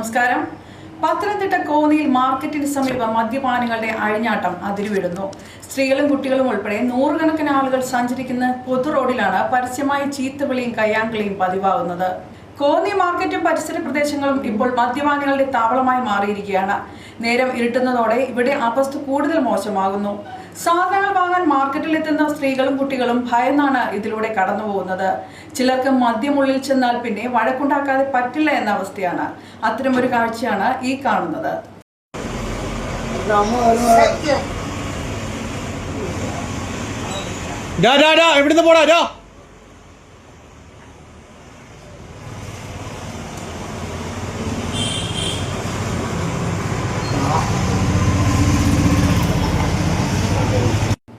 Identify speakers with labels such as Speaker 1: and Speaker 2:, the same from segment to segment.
Speaker 1: നമസ്കാരം. പത്തനംതിട്ട കോന്നിയിൽ മാർക്കറ്റിന് സമീപം മദ്യപാനികളുടെ അഴിഞ്ഞാട്ടം അതിരുവിടുന്നു. സ്ത്രീകളും കുട്ടികളും ഉൾപ്പെടെ നൂറുകണക്കിന് ആളുകൾ സഞ്ചരിക്കുന്ന പൊതു റോഡിലാണ് പരസ്യമായി ചീത്തവിളിയും കയ്യാങ്കളിയും പതിവാകുന്നത്. കോന്നി മാർക്കറ്റും പരിസര പ്രദേശങ്ങളും ഇപ്പോൾ മദ്യപാനികളുടെ താവളമായി മാറിയിരിക്കുകയാണ്. നേരം ഇരുട്ടുന്നതോടെ ഇവിടെ അവസ്ഥ കൂടുതൽ മോശമാകുന്നു. സാധനങ്ങൾ വാങ്ങാൻ മാർക്കറ്റിലെത്തുന്ന സ്ത്രീകളും കുട്ടികളും ഭയന്നാണ് ഇതിലൂടെ കടന്നുപോകുന്നത്. ചിലർക്ക് മദ്യമുള്ളിൽ ചെന്നാൽ പിന്നെ വഴക്കുണ്ടാക്കാതെ പറ്റില്ല എന്ന അവസ്ഥയാണ്. അത്തരമൊരു കാഴ്ചയാണ് ഈ കാണുന്നത്.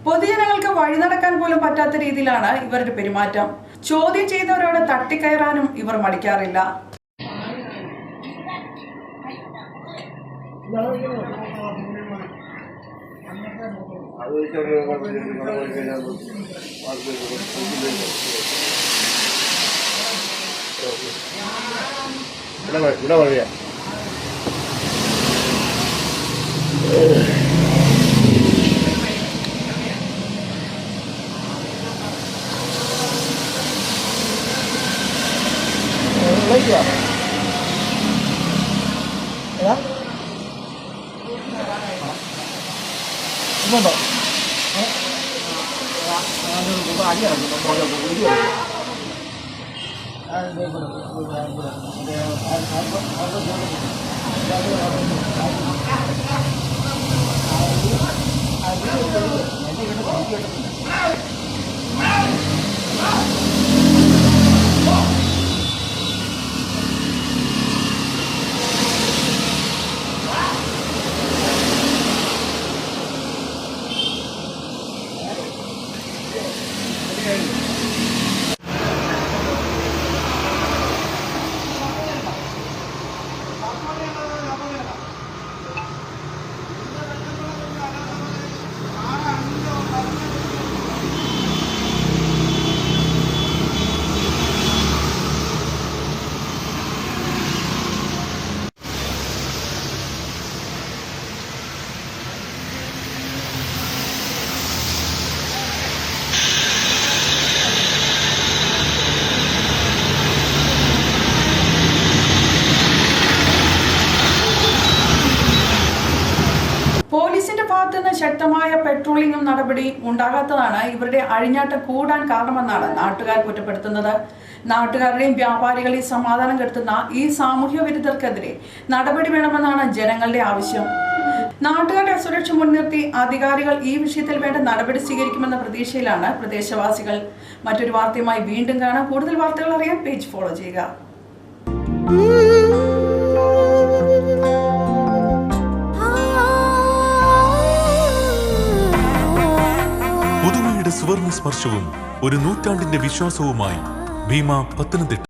Speaker 1: പൊതുജനങ്ങൾക്ക് വഴി നടക്കാൻ പോലും പറ്റാത്ത രീതിയിലാണ് ഇവരുടെ പെരുമാറ്റം. ചോദ്യം ചെയ്തവരോട് തട്ടിക്കയറാനും ഇവർ മടിക്കാറില്ല. പോലീസിന്റെ ഭാഗത്തുനിന്ന് ശക്തമായ പെട്രോളിംഗും നടപടി ഉണ്ടാകാത്തതാണ് ഇവരുടെ അഴിഞ്ഞാട്ടം കൂടാൻ കാരണമെന്നാണ് നാട്ടുകാർ കുറ്റപ്പെടുത്തുന്നത്. നാട്ടുകാരുടെയും വ്യാപാരികളെയും സമാധാനം കെടുത്തുന്ന ഈ സാമൂഹ്യ വിരുദ്ധർക്കെതിരെ നടപടി വേണമെന്നാണ് ജനങ്ങളുടെ ആവശ്യം. നാട്ടുകാരുടെ സുരക്ഷ മുൻനിർത്തി അധികാരികൾ ഈ വിഷയത്തിൽ വേണ്ട നടപടി സ്വീകരിക്കുമെന്ന പ്രതീക്ഷയിലാണ് പ്രദേശവാസികൾ. മറ്റൊരു വാർത്തയുമായി വീണ്ടും കാണാം. കൂടുതൽ വാർത്തകൾ അറിയാൻ പേജ് ഫോളോ ചെയ്യുക.
Speaker 2: സുവർണ സ്പർശവും ഒരു നൂറ്റാണ്ടിന്റെ വിശ്വാസവുമായി ഭീമ പത്തനംതിട്ട.